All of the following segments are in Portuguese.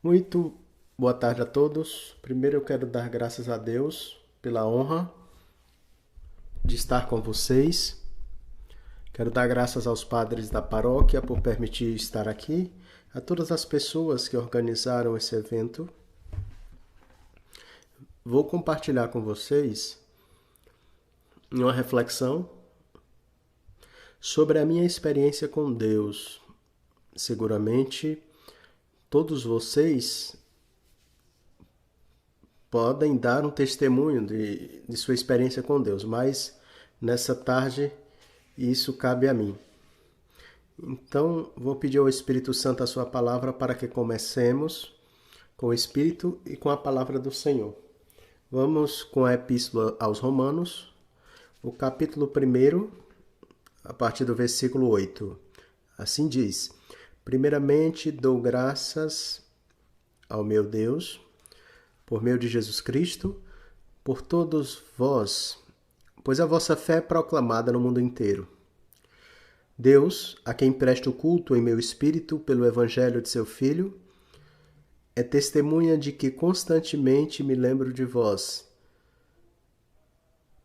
Muito boa tarde a todos. Primeiro eu quero dar graças a Deus pela honra de estar com vocês. Quero dar graças aos padres da paróquia por permitir estar aqui, a todas as pessoas que organizaram esse evento. Vou compartilhar com vocês uma reflexão sobre a minha experiência com Deus. Seguramente todos vocês podem dar um testemunho de sua experiência com Deus, mas nessa tarde isso cabe a mim. Então, vou pedir ao Espírito Santo a sua palavra para que comecemos com o Espírito e com a palavra do Senhor. Vamos com a Epístola aos Romanos, o capítulo 1, a partir do versículo 8. Assim diz: Primeiramente dou graças ao meu Deus, por meio de Jesus Cristo, por todos vós, pois a vossa fé é proclamada no mundo inteiro. Deus, a quem presto culto em meu espírito pelo Evangelho de seu Filho, é testemunha de que constantemente me lembro de vós,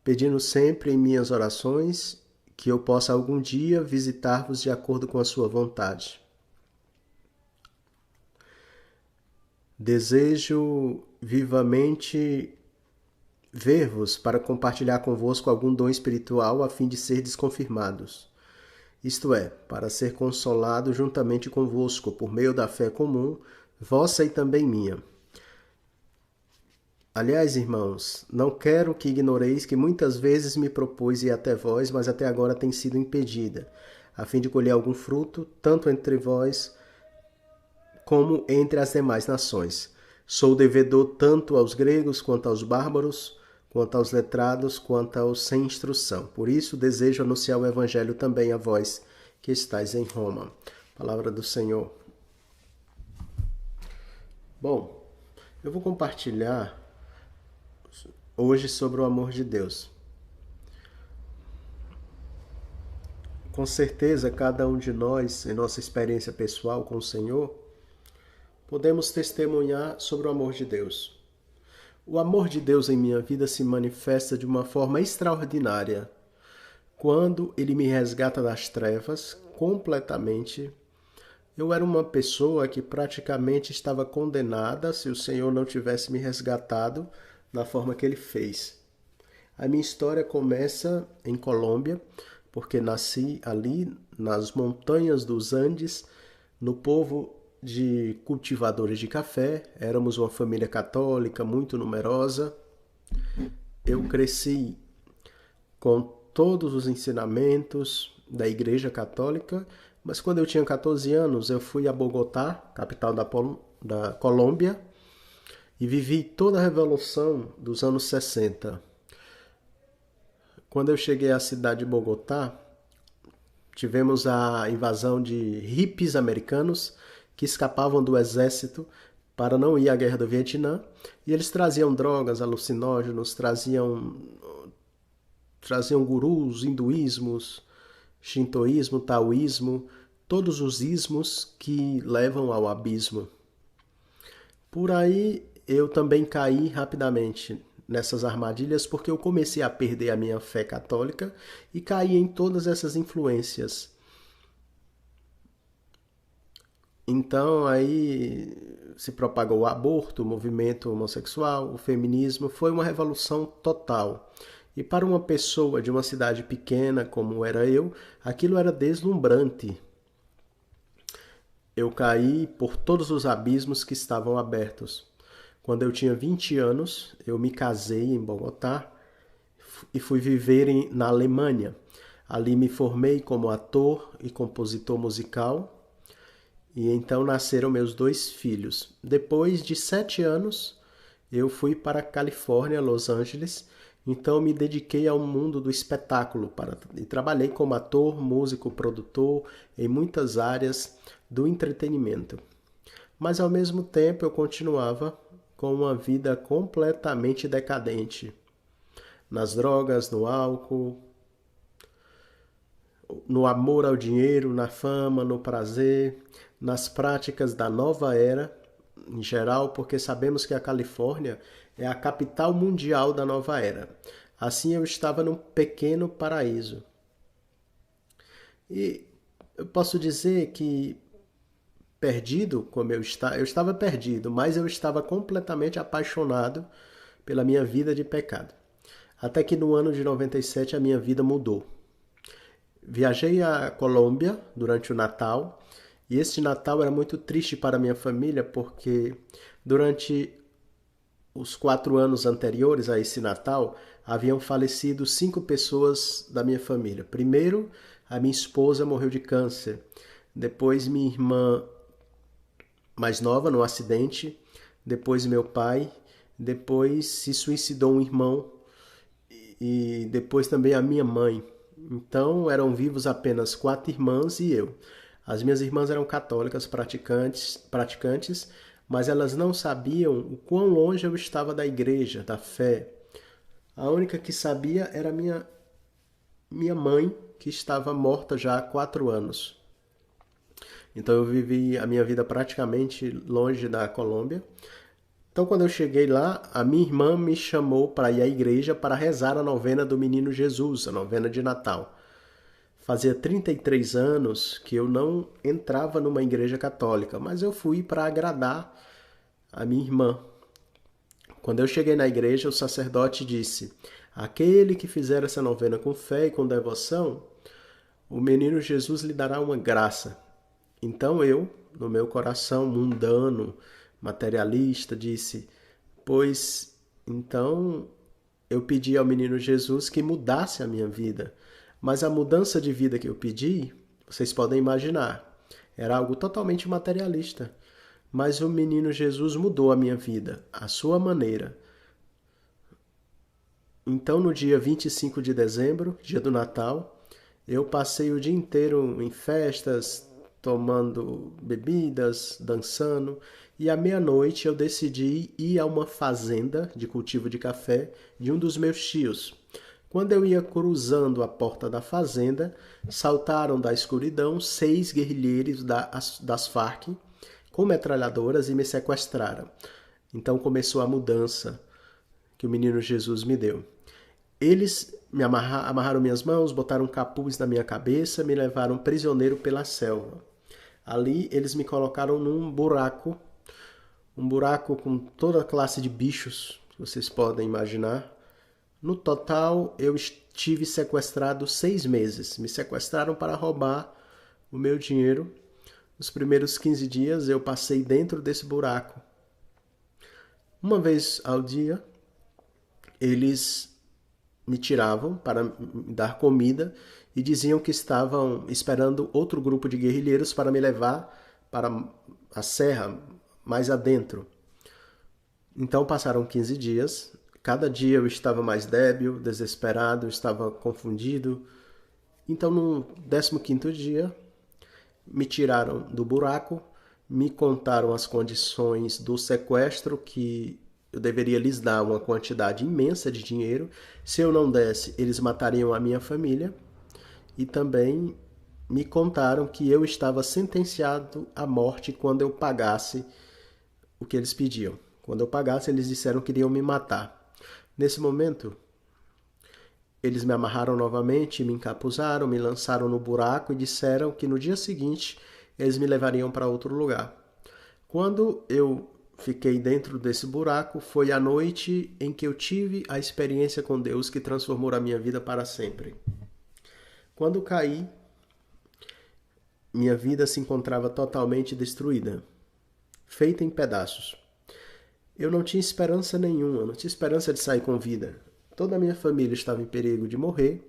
pedindo sempre em minhas orações que eu possa algum dia visitar-vos de acordo com a sua vontade. Desejo vivamente ver-vos para compartilhar convosco algum dom espiritual a fim de serdes confirmados. Isto é, para ser consolado juntamente convosco por meio da fé comum, vossa e também minha. Aliás, irmãos, não quero que ignoreis que muitas vezes me propus ir até vós, mas até agora tem sido impedida, a fim de colher algum fruto, tanto entre vós como entre as demais nações. Sou devedor tanto aos gregos quanto aos bárbaros, quanto aos letrados, quanto aos sem instrução. Por isso desejo anunciar o Evangelho também a vós que estáis em Roma. Palavra do Senhor. Bom, eu vou compartilhar hoje sobre o amor de Deus. Com certeza, cada um de nós, em nossa experiência pessoal com o Senhor, podemos testemunhar sobre o amor de Deus. O amor de Deus em minha vida se manifesta de uma forma extraordinária quando Ele me resgata das trevas completamente. Eu era uma pessoa que praticamente estava condenada se o Senhor não tivesse me resgatado da forma que Ele fez. A minha história começa em Colômbia, porque nasci ali nas montanhas dos Andes, no povo de cultivadores de café. Éramos uma família católica muito numerosa. Eu cresci com todos os ensinamentos da Igreja Católica, mas quando eu tinha 14 anos eu fui a Bogotá, capital da Colômbia, e vivi toda a revolução dos anos 60. Quando eu cheguei à cidade de Bogotá, tivemos a invasão de hippies americanos que escapavam do exército para não ir à guerra do Vietnã, e eles traziam drogas, alucinógenos, traziam gurus, hinduísmos, shintoísmo, taoísmo, todos os ismos que levam ao abismo. Por aí eu também caí rapidamente nessas armadilhas porque eu comecei a perder a minha fé católica e caí em todas essas influências. Então aí se propagou o aborto, o movimento homossexual, o feminismo, foi uma revolução total. E para uma pessoa de uma cidade pequena como era eu, aquilo era deslumbrante. Eu caí por todos os abismos que estavam abertos. Quando eu tinha 20 anos, eu me casei em Bogotá e fui viver na Alemanha. Ali me formei como ator e compositor musical. E então nasceram meus 2 filhos. Depois de 7 anos, eu fui para a Califórnia, Los Angeles. Então me dediquei ao mundo do espetáculo e trabalhei como ator, músico, produtor em muitas áreas do entretenimento. Mas ao mesmo tempo eu continuava com uma vida completamente decadente. Nas drogas, no álcool, no amor ao dinheiro, na fama, no prazer, nas práticas da nova era, em geral, porque sabemos que a Califórnia é a capital mundial da nova era. Assim eu estava num pequeno paraíso. E eu posso dizer que perdido como eu estava perdido, mas eu estava completamente apaixonado pela minha vida de pecado. Até que no ano de 97 a minha vida mudou. Viajei à Colômbia durante o Natal, e esse Natal era muito triste para minha família, porque durante os 4 anos anteriores a esse Natal, haviam falecido 5 pessoas da minha família. Primeiro, a minha esposa morreu de câncer. Depois, minha irmã mais nova, num acidente. Depois, meu pai. Depois, se suicidou um irmão. E depois também a minha mãe. Então, eram vivos apenas 4 irmãs e eu. As minhas irmãs eram católicas praticantes, mas elas não sabiam o quão longe eu estava da igreja, da fé. A única que sabia era minha mãe, que estava morta já há 4 anos. Então eu vivi a minha vida praticamente longe da Colômbia. Então quando eu cheguei lá, a minha irmã me chamou para ir à igreja para rezar a novena do Menino Jesus, a novena de Natal. Fazia 33 anos que eu não entrava numa igreja católica, mas eu fui para agradar a minha irmã. Quando eu cheguei na igreja, o sacerdote disse: aquele que fizer essa novena com fé e com devoção, o menino Jesus lhe dará uma graça. Então eu, no meu coração mundano, materialista, disse: pois então eu pedi ao menino Jesus que mudasse a minha vida. Mas a mudança de vida que eu pedi, vocês podem imaginar, era algo totalmente materialista. Mas o menino Jesus mudou a minha vida, à sua maneira. Então, no dia 25 de dezembro, dia do Natal, eu passei o dia inteiro em festas, tomando bebidas, dançando, e à meia-noite eu decidi ir a uma fazenda de cultivo de café de um dos meus tios. Quando eu ia cruzando a porta da fazenda, saltaram da escuridão 6 guerrilheiros das Farc com metralhadoras e me sequestraram. Então começou a mudança que o menino Jesus me deu. Eles me amarraram minhas mãos, botaram um capuz na minha cabeça, me levaram prisioneiro pela selva. Ali eles me colocaram num buraco, um buraco com toda a classe de bichos que vocês podem imaginar. No total, eu estive sequestrado 6 meses. Me sequestraram para roubar o meu dinheiro. Nos primeiros 15 dias eu passei dentro desse buraco. Uma vez ao dia, eles me tiravam para me dar comida e diziam que estavam esperando outro grupo de guerrilheiros para me levar para a serra mais adentro. Então passaram 15 dias. Cada dia eu estava mais débil, desesperado, estava confundido. Então no 15º dia, me tiraram do buraco, me contaram as condições do sequestro, que eu deveria lhes dar uma quantidade imensa de dinheiro. Se eu não desse, eles matariam a minha família. E também me contaram que eu estava sentenciado à morte quando eu pagasse o que eles pediam. Quando eu pagasse, eles disseram que iriam me matar. Nesse momento, eles me amarraram novamente, me encapuzaram, me lançaram no buraco e disseram que no dia seguinte eles me levariam para outro lugar. Quando eu fiquei dentro desse buraco, foi a noite em que eu tive a experiência com Deus que transformou a minha vida para sempre. Quando caí, minha vida se encontrava totalmente destruída, feita em pedaços. Eu não tinha esperança nenhuma, não tinha esperança de sair com vida. Toda a minha família estava em perigo de morrer.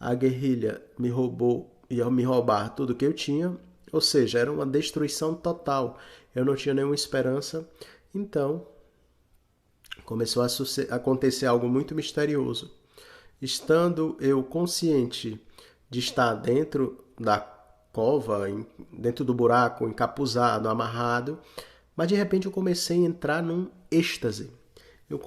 A guerrilha me roubou, ia me roubar tudo que eu tinha. Ou seja, era uma destruição total. Eu não tinha nenhuma esperança. Então, começou a acontecer algo muito misterioso. Estando eu consciente de estar dentro da cova, dentro do buraco, encapuzado, amarrado, mas de repente eu comecei a entrar num êxtase. Eu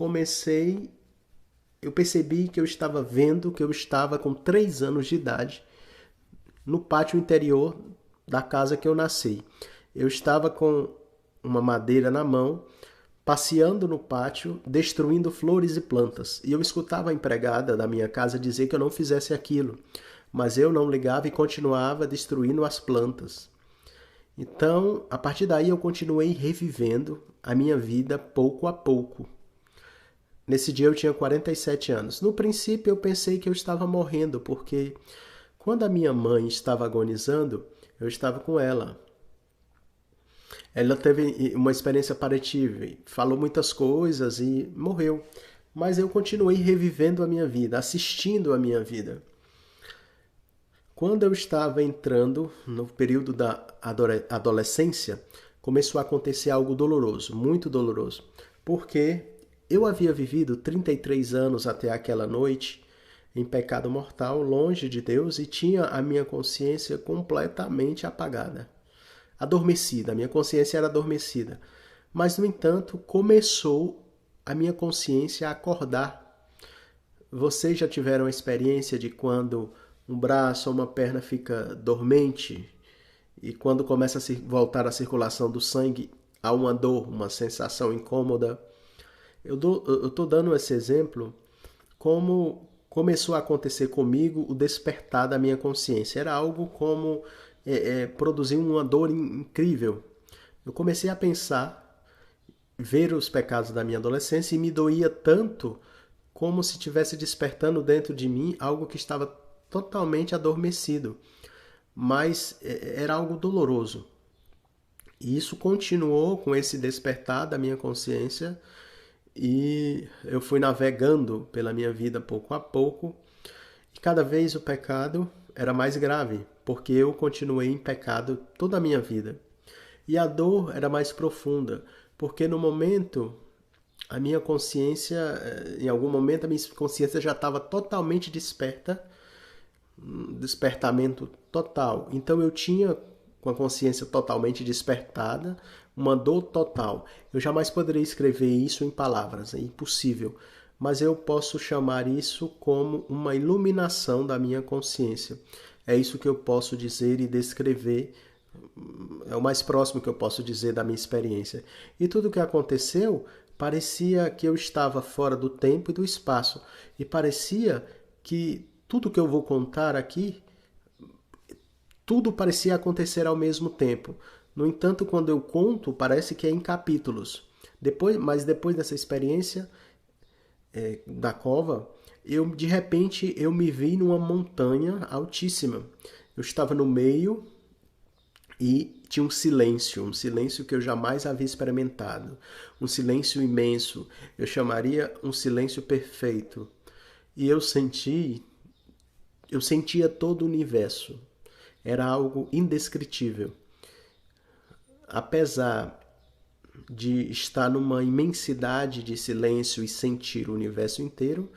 percebi que eu estava vendo que eu estava com 3 anos de idade no pátio interior da casa que eu nasci. Eu estava com uma madeira na mão, passeando no pátio, destruindo flores e plantas. E eu escutava a empregada da minha casa dizer que eu não fizesse aquilo, mas eu não ligava e continuava destruindo as plantas. Então, a partir daí eu continuei revivendo a minha vida pouco a pouco. Nesse dia eu tinha 47 anos. No princípio eu pensei que eu estava morrendo, porque quando a minha mãe estava agonizando, eu estava com ela. Ela teve uma experiência paliativa, falou muitas coisas e morreu. Mas eu continuei revivendo a minha vida, assistindo a minha vida. Quando eu estava entrando no período da adolescência, começou a acontecer algo doloroso, muito doloroso. Porque eu havia vivido 33 anos até aquela noite em pecado mortal, longe de Deus, e tinha a minha consciência completamente apagada. Adormecida, a minha consciência era adormecida. Mas, no entanto, começou a minha consciência a acordar. Vocês já tiveram a experiência de quando um braço ou uma perna fica dormente e quando começa a voltar a circulação do sangue, há uma dor, uma sensação incômoda? Eu estou dando esse exemplo como começou a acontecer comigo o despertar da minha consciência. Era algo como produzir uma dor incrível. Eu comecei a pensar, ver os pecados da minha adolescência e me doía tanto como se estivesse despertando dentro de mim algo que estava totalmente adormecido. Mas era algo doloroso. E isso continuou com esse despertar da minha consciência e eu fui navegando pela minha vida pouco a pouco e cada vez o pecado era mais grave, porque eu continuei em pecado toda a minha vida. E a dor era mais profunda, porque no momento a minha consciência, em algum momento a minha consciência já estava totalmente desperta, despertamento total. Então eu tinha com a consciência totalmente despertada, uma dor total. Eu jamais poderia escrever isso em palavras, é impossível. Mas eu posso chamar isso como uma iluminação da minha consciência. É isso que eu posso dizer e descrever, é o mais próximo que eu posso dizer da minha experiência. E tudo o que aconteceu parecia que eu estava fora do tempo e do espaço. E parecia que tudo que eu vou contar aqui, tudo parecia acontecer ao mesmo tempo. No entanto, quando eu conto, parece que é em capítulos. Mas depois dessa experiência da cova, de repente eu me vi numa montanha altíssima. Eu estava no meio e tinha um silêncio que eu jamais havia experimentado. Um silêncio imenso, eu chamaria um silêncio perfeito. E eu sentia todo o universo. Era algo indescritível. Apesar de estar numa imensidade de silêncio e sentir o universo inteiro,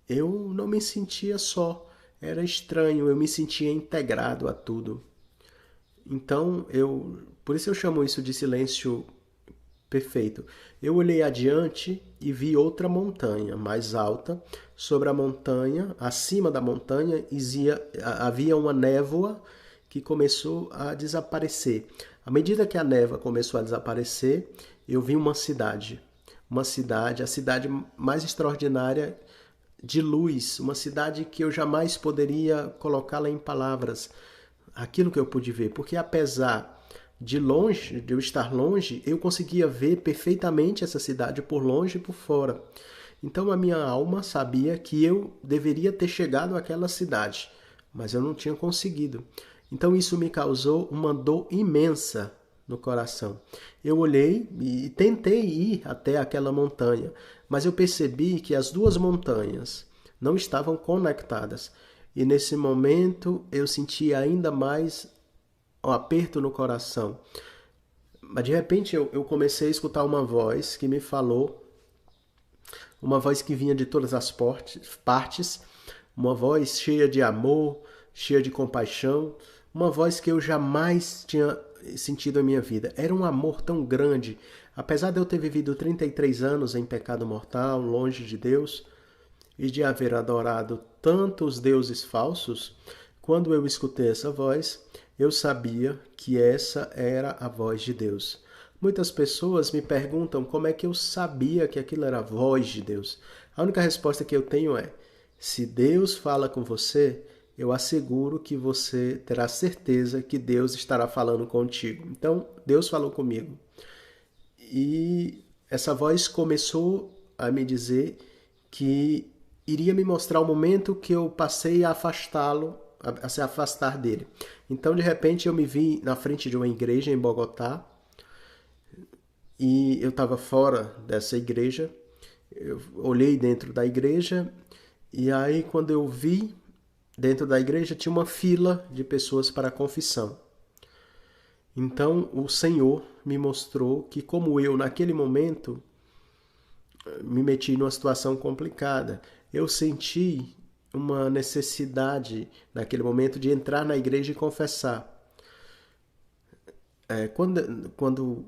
eu não me sentia só. Era estranho, eu me sentia integrado a tudo. Então, por isso eu chamo isso de silêncio perfeito. Eu olhei adiante e vi outra montanha mais alta. Sobre a montanha, acima da montanha, havia uma névoa que começou a desaparecer. À medida que a névoa começou a desaparecer, eu vi uma cidade. A cidade mais extraordinária de luz. Uma cidade que eu jamais poderia colocá-la em palavras. Aquilo que eu pude ver. Porque apesar de eu estar longe, eu conseguia ver perfeitamente essa cidade por longe e por fora. Então a minha alma sabia que eu deveria ter chegado àquela cidade, mas eu não tinha conseguido. Então isso me causou uma dor imensa no coração. Eu olhei e tentei ir até aquela montanha, mas eu percebi que as duas montanhas não estavam conectadas. E nesse momento eu senti ainda mais um aperto no coração. Mas de repente eu comecei a escutar uma voz que me falou, uma voz que vinha de todas as partes, uma voz cheia de amor, cheia de compaixão, uma voz que eu jamais tinha sentido em minha vida. Era um amor tão grande. Apesar de eu ter vivido 33 anos em pecado mortal, longe de Deus, e de haver adorado tantos deuses falsos, quando eu escutei essa voz, eu sabia que essa era a voz de Deus. Muitas pessoas me perguntam como é que eu sabia que aquilo era a voz de Deus. A única resposta que eu tenho é: se Deus fala com você, eu asseguro que você terá certeza que Deus estará falando contigo. Então, Deus falou comigo. E essa voz começou a me dizer que iria me mostrar o momento que eu passei a afastá-lo, a se afastar dele. Então, de repente, eu me vi na frente de uma igreja em Bogotá e eu estava fora dessa igreja. Eu olhei dentro da igreja e aí, quando eu vi dentro da igreja, tinha uma fila de pessoas para a confissão. Então, o Senhor me mostrou que, como eu, naquele momento, me meti numa situação complicada. Eu senti uma necessidade, naquele momento, de entrar na igreja e confessar. Quando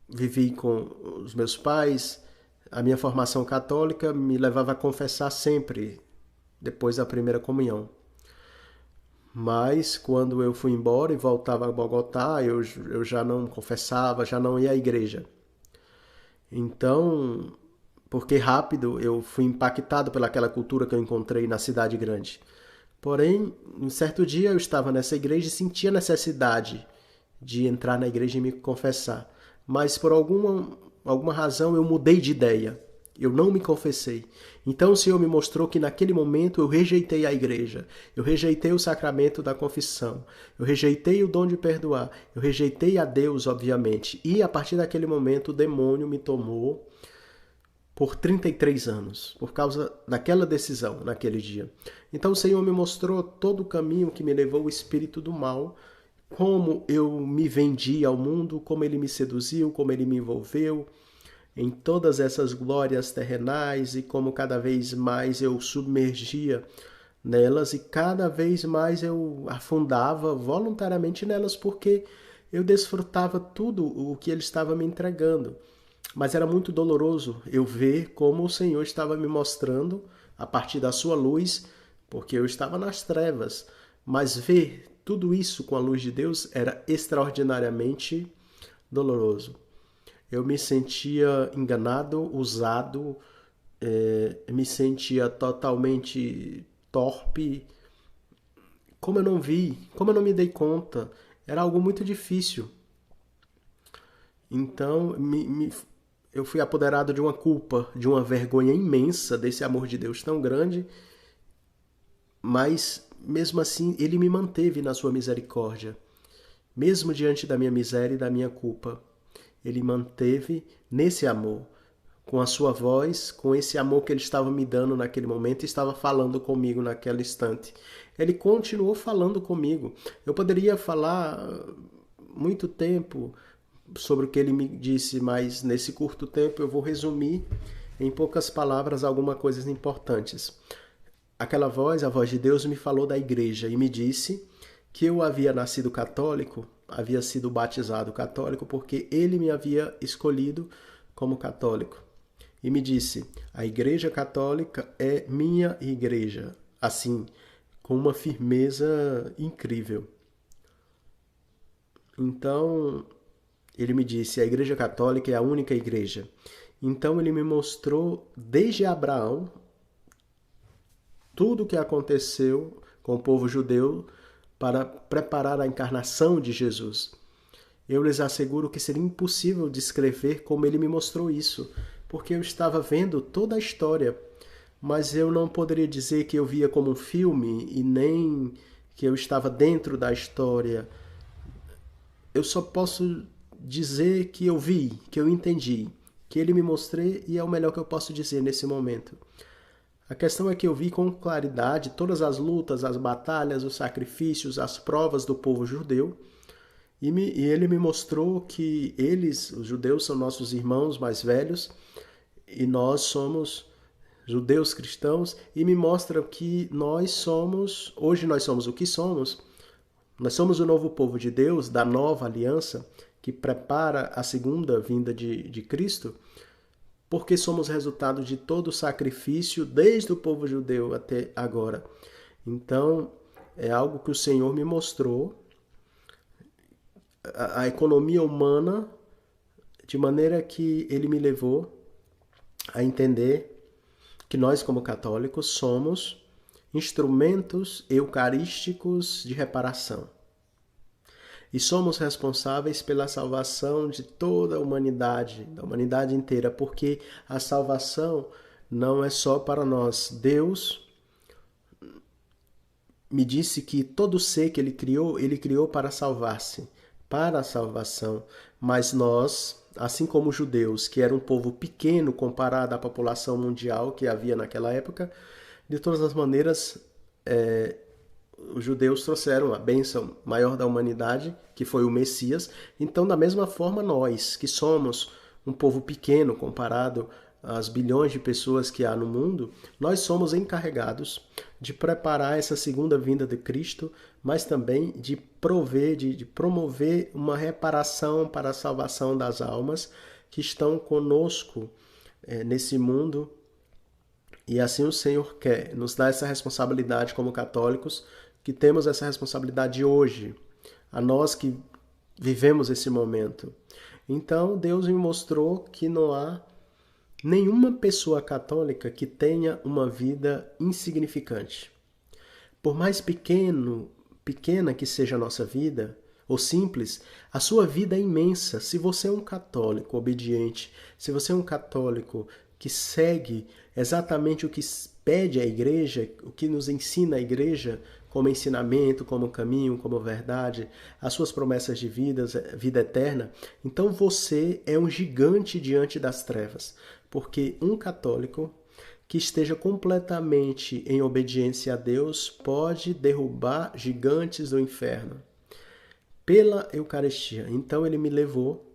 vivi com os meus pais, a minha formação católica me levava a confessar sempre, depois da primeira comunhão. Mas quando eu fui embora e voltava a Bogotá, eu já não confessava, já não ia à igreja. Então, porque rápido eu fui impactado pelaquela cultura que eu encontrei na cidade grande. Porém, um certo dia eu estava nessa igreja e sentia necessidade de entrar na igreja e me confessar. Mas por alguma razão eu mudei de ideia. Eu não me confessei. Então o Senhor me mostrou que naquele momento eu rejeitei a igreja. Eu rejeitei o sacramento da confissão. Eu rejeitei o dom de perdoar. Eu rejeitei a Deus, obviamente. E a partir daquele momento o demônio me tomou por 33 anos, por causa daquela decisão naquele dia. Então o Senhor me mostrou todo o caminho que me levou o espírito do mal, como eu me vendi ao mundo, como ele me seduziu, como ele me envolveu em todas essas glórias terrenais e como cada vez mais eu submergia nelas e cada vez mais eu afundava voluntariamente nelas porque eu desfrutava tudo o que ele estava me entregando. Mas era muito doloroso eu ver como o Senhor estava me mostrando a partir da sua luz, porque eu estava nas trevas. Mas ver tudo isso com a luz de Deus era extraordinariamente doloroso. Eu me sentia enganado, usado, me sentia totalmente torpe. Como eu não vi, como eu não me dei conta, era algo muito difícil. Então, eu fui apoderado de uma culpa, de uma vergonha imensa desse amor de Deus tão grande, mas mesmo assim ele me manteve na sua misericórdia. Mesmo diante da minha miséria e da minha culpa, ele manteve nesse amor, com a sua voz, com esse amor que ele estava me dando naquele momento e estava falando comigo naquele instante. Ele continuou falando comigo. Eu poderia falar muito tempo sobre o que ele me disse, mas nesse curto tempo eu vou resumir em poucas palavras algumas coisas importantes. Aquela voz, a voz de Deus, me falou da igreja e me disse que eu havia nascido católico, havia sido batizado católico porque ele me havia escolhido como católico. E me disse, a igreja católica é minha igreja, assim, com uma firmeza incrível. Então, ele me disse, a igreja católica é a única igreja. Então ele me mostrou desde Abraão tudo o que aconteceu com o povo judeu para preparar a encarnação de Jesus. Eu lhes asseguro que seria impossível descrever como ele me mostrou isso, porque eu estava vendo toda a história, mas eu não poderia dizer que eu via como um filme e nem que eu estava dentro da história. Eu só posso dizer que eu vi, que eu entendi, que ele me mostrou e é o melhor que eu posso dizer nesse momento. A questão é que eu vi com claridade todas as lutas, as batalhas, os sacrifícios, as provas do povo judeu e ele me mostrou que eles, os judeus, são nossos irmãos mais velhos e nós somos judeus cristãos e me mostra que hoje nós somos o que somos. Nós somos o novo povo de Deus, da nova aliança, que prepara a segunda vinda de Cristo, porque somos resultado de todo o sacrifício, desde o povo judeu até agora. Então, é algo que o Senhor me mostrou. A economia humana de maneira que ele me levou a entender que nós, como católicos, somos instrumentos eucarísticos de reparação. E somos responsáveis pela salvação de toda a humanidade, da humanidade inteira, porque a salvação não é só para nós. Deus me disse que todo ser que ele criou para salvar-se, para a salvação. Mas nós, assim como os judeus, que era um povo pequeno comparado à população mundial que havia naquela época, de todas as maneiras, os judeus trouxeram a bênção maior da humanidade, que foi o Messias. Então, da mesma forma, nós, que somos um povo pequeno comparado às bilhões de pessoas que há no mundo, nós somos encarregados de preparar essa segunda vinda de Cristo, mas também de promover uma reparação para a salvação das almas que estão conosco nesse mundo. E assim o Senhor quer nos dar essa responsabilidade como católicos, que temos essa responsabilidade hoje, a nós que vivemos esse momento. Então, Deus me mostrou que não há nenhuma pessoa católica que tenha uma vida insignificante. Por mais pequena que seja a nossa vida, ou simples, a sua vida é imensa. Se você é um católico obediente, se você é um católico que segue exatamente o que pede a igreja, o que nos ensina a igreja, como ensinamento, como caminho, como verdade, as suas promessas de vida eterna, então você é um gigante diante das trevas. Porque um católico que esteja completamente em obediência a Deus pode derrubar gigantes do inferno pela Eucaristia. Então ele me levou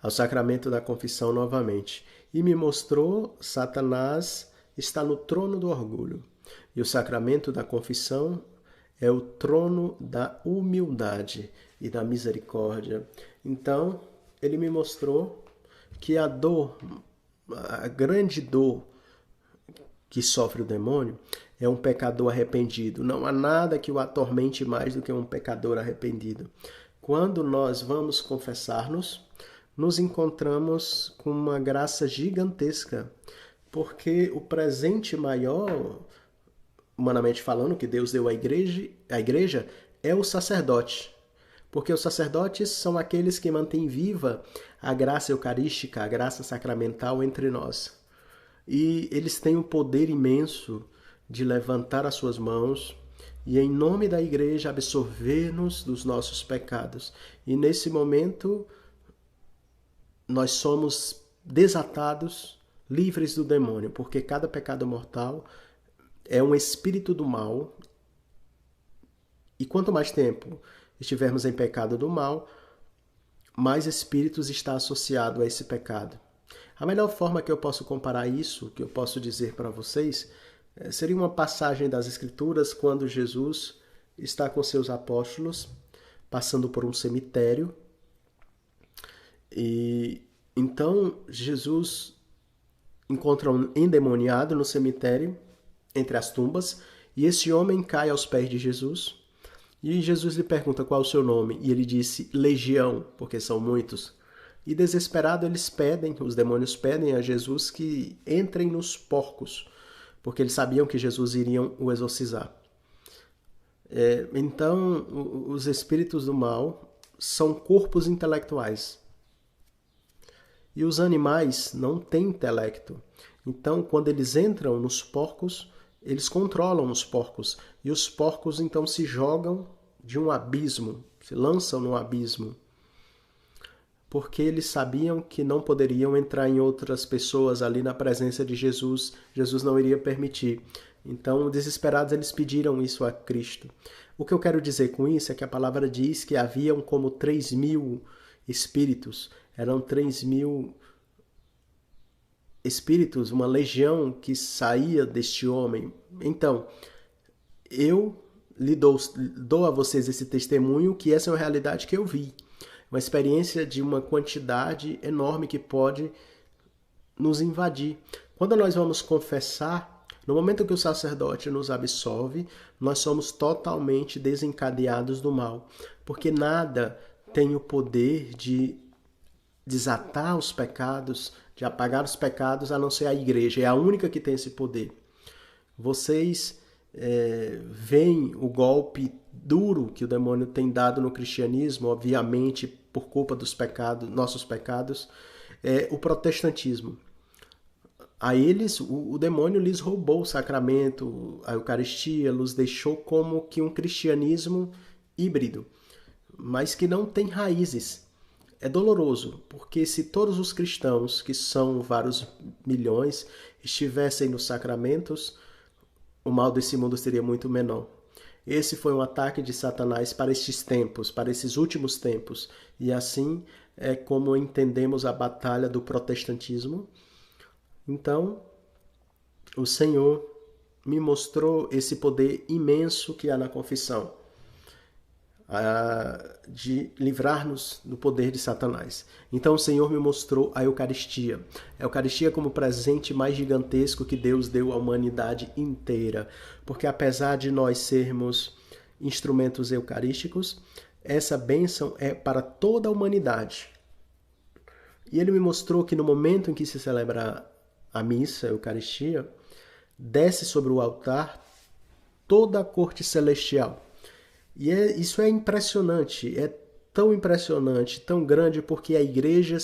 ao sacramento da confissão novamente e me mostrou: Satanás está no trono do orgulho. E o sacramento da confissão é o trono da humildade e da misericórdia. Então, ele me mostrou que a grande dor que sofre o demônio é um pecador arrependido. Não há nada que o atormente mais do que um pecador arrependido. Quando nós vamos confessar-nos, nos encontramos com uma graça gigantesca, porque o presente maior, humanamente falando, que Deus deu à igreja é o sacerdote. Porque os sacerdotes são aqueles que mantêm viva a graça eucarística, a graça sacramental entre nós. E eles têm o poder imenso de levantar as suas mãos e, em nome da igreja, absorver-nos dos nossos pecados. E nesse momento, nós somos desatados, livres do demônio, porque cada pecado mortal é um espírito do mal. E quanto mais tempo estivermos em pecado do mal, mais espíritos está associado a esse pecado. A melhor forma que eu posso comparar isso, que eu posso dizer para vocês, seria uma passagem das Escrituras quando Jesus está com seus apóstolos passando por um cemitério. E então Jesus encontra um endemoniado no cemitério, entre as tumbas, e esse homem cai aos pés de Jesus. E Jesus lhe pergunta qual é o seu nome, e ele disse Legião, porque são muitos. E desesperado os demônios pedem a Jesus que entrem nos porcos, porque eles sabiam que Jesus iriam o exorcizar. Então, os espíritos do mal são corpos intelectuais. E os animais não têm intelecto. Então, quando eles entram nos porcos, eles controlam os porcos. E os porcos, então, se jogam de um abismo, se lançam num abismo. Porque eles sabiam que não poderiam entrar em outras pessoas ali na presença de Jesus. Jesus não iria permitir. Então, desesperados, eles pediram isso a Cristo. O que eu quero dizer com isso é que a palavra diz que haviam como 3.000 espíritos. Eram 3.000 espíritos, uma legião que saía deste homem. Então, eu dou a vocês esse testemunho que essa é uma realidade que eu vi. Uma experiência de uma quantidade enorme que pode nos invadir. Quando nós vamos confessar, no momento que o sacerdote nos absolve, nós somos totalmente desencadeados do mal. Porque nada tem o poder de desatar os pecados, de apagar os pecados, a não ser a igreja. É a única que tem esse poder. Vocês veem o golpe duro que o demônio tem dado no cristianismo, obviamente por culpa dos pecados, nossos pecados, o protestantismo. A eles, o demônio lhes roubou o sacramento, a Eucaristia, os deixou como que um cristianismo híbrido, mas que não tem raízes. É doloroso, porque se todos os cristãos, que são vários milhões, estivessem nos sacramentos, o mal desse mundo seria muito menor. Esse foi um ataque de Satanás para estes tempos, para esses últimos tempos. E assim é como entendemos a batalha do protestantismo. Então, o Senhor me mostrou esse poder imenso que há na confissão, de livrar-nos do poder de Satanás. Então o Senhor me mostrou a Eucaristia. A Eucaristia como o presente mais gigantesco que Deus deu à humanidade inteira. Porque apesar de nós sermos instrumentos eucarísticos, essa bênção é para toda a humanidade. E ele me mostrou que no momento em que se celebra a missa, a Eucaristia, desce sobre o altar toda a corte celestial. E isso é impressionante, é tão impressionante, tão grande, porque a igreja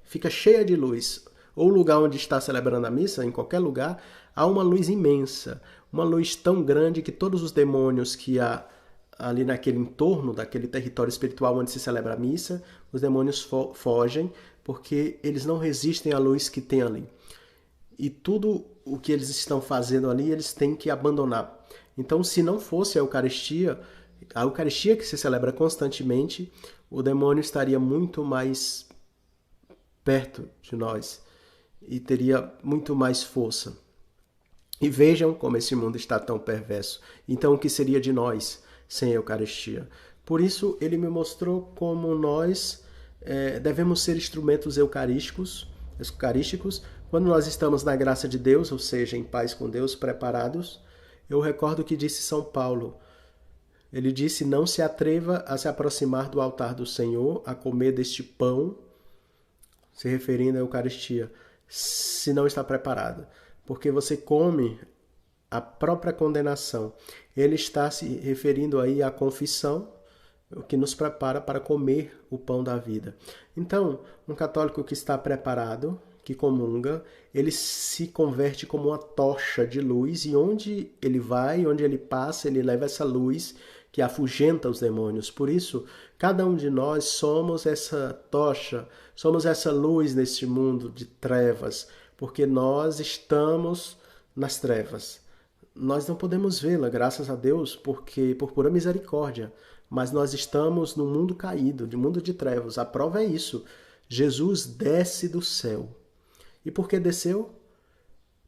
fica cheia de luz. Ou o lugar onde está celebrando a missa, em qualquer lugar, há uma luz imensa, uma luz tão grande que todos os demônios que há ali naquele entorno, daquele território espiritual onde se celebra a missa, os demônios fogem, porque eles não resistem à luz que tem ali. E tudo o que eles estão fazendo ali, eles têm que abandonar. Então, se não fosse a Eucaristia que se celebra constantemente, o demônio estaria muito mais perto de nós e teria muito mais força. E vejam como esse mundo está tão perverso. Então, o que seria de nós sem a Eucaristia? Por isso, ele me mostrou como nós devemos ser instrumentos eucarísticos, quando nós estamos na graça de Deus, ou seja, em paz com Deus, preparados. Eu recordo o que disse São Paulo. Ele disse: não se atreva a se aproximar do altar do Senhor, a comer deste pão, se referindo à Eucaristia, se não está preparado. Porque você come a própria condenação. Ele está se referindo aí à confissão, o que nos prepara para comer o pão da vida. Então, um católico que está preparado, que comunga, ele se converte como uma tocha de luz, e onde ele vai, onde ele passa, ele leva essa luz que afugenta os demônios. Por isso, cada um de nós somos essa tocha, somos essa luz neste mundo de trevas, porque nós estamos nas trevas. Nós não podemos vê-la, graças a Deus, porque por pura misericórdia, mas nós estamos num mundo caído, de mundo de trevas. A prova é isso. Jesus desce do céu. E por que desceu?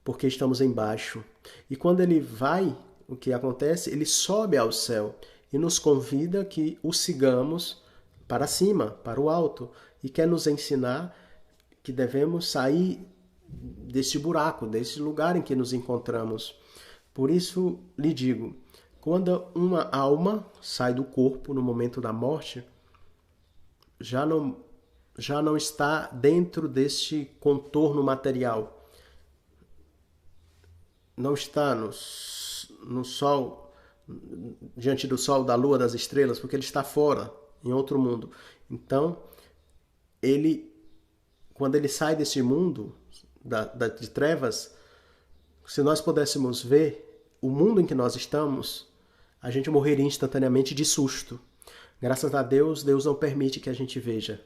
Porque estamos embaixo. E quando ele vai, o que acontece? Ele sobe ao céu e nos convida que o sigamos para cima, para o alto, e quer nos ensinar que devemos sair desse buraco, desse lugar em que nos encontramos. Por isso lhe digo, quando uma alma sai do corpo no momento da morte, já não está dentro deste contorno material. Não está no sol, diante do sol, da lua, das estrelas, porque ele está fora, em outro mundo. Então, quando ele sai desse mundo de trevas, se nós pudéssemos ver o mundo em que nós estamos, a gente morreria instantaneamente de susto. Graças a Deus, Deus não permite que a gente veja.